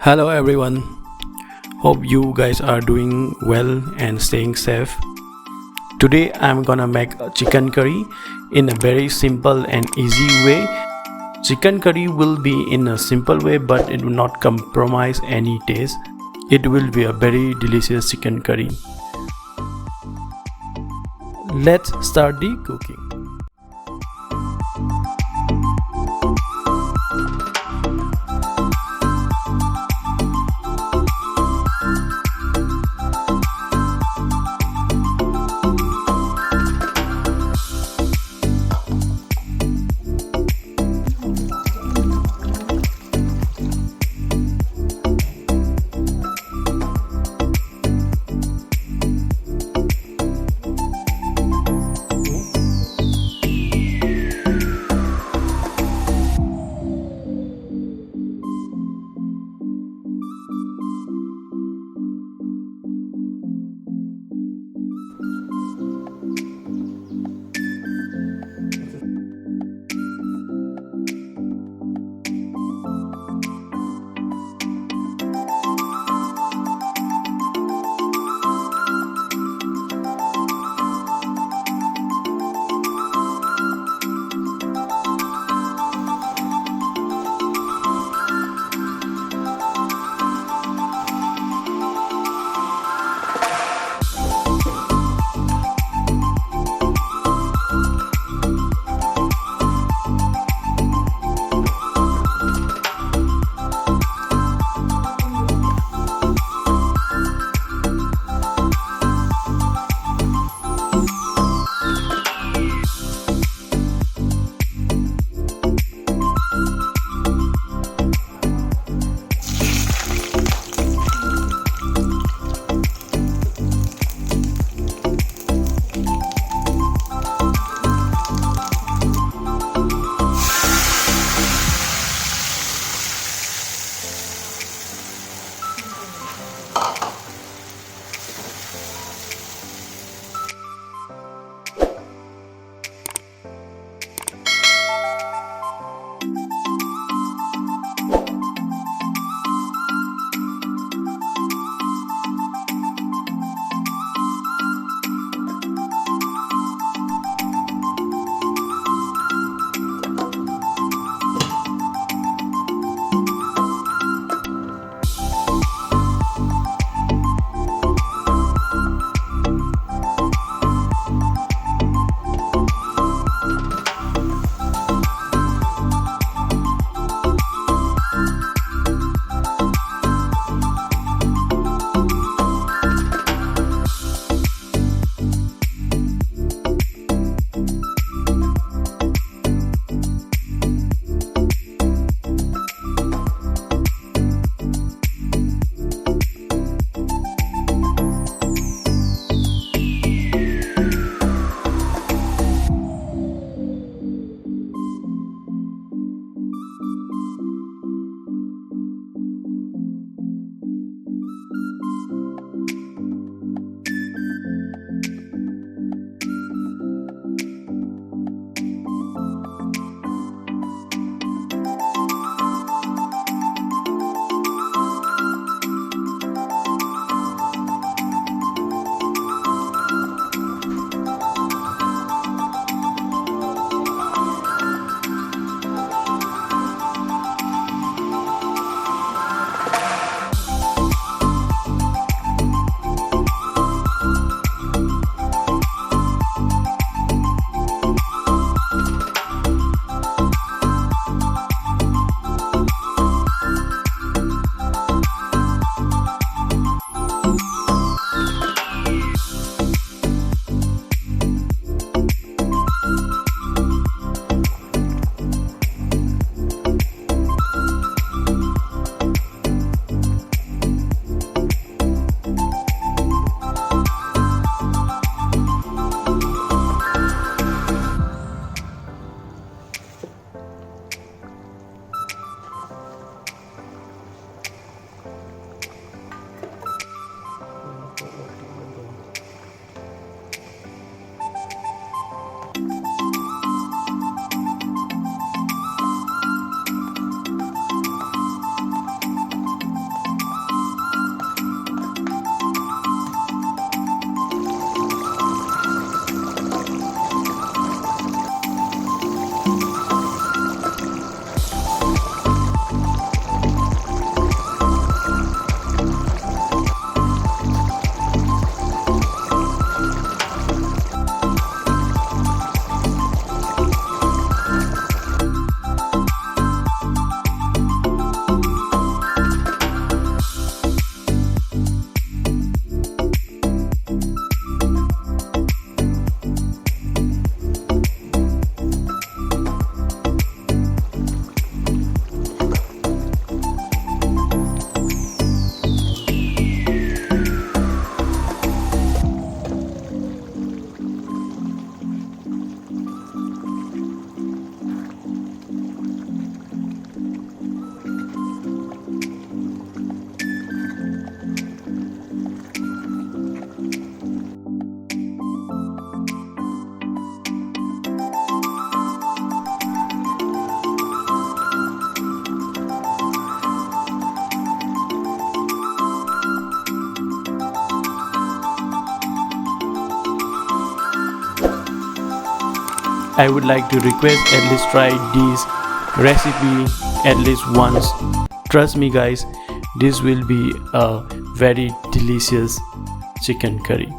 Hello everyone. Hope you guys are doing well and staying safe. Today I'm gonna make a chicken curry in a very simple and easy way. Chicken curry will be in a simple way, but it will not compromise any taste. It will be a very delicious chicken curry. Let's start the cooking. I would like to request at least try this recipe at least once. Trust me guys, this will be a very delicious chicken curry.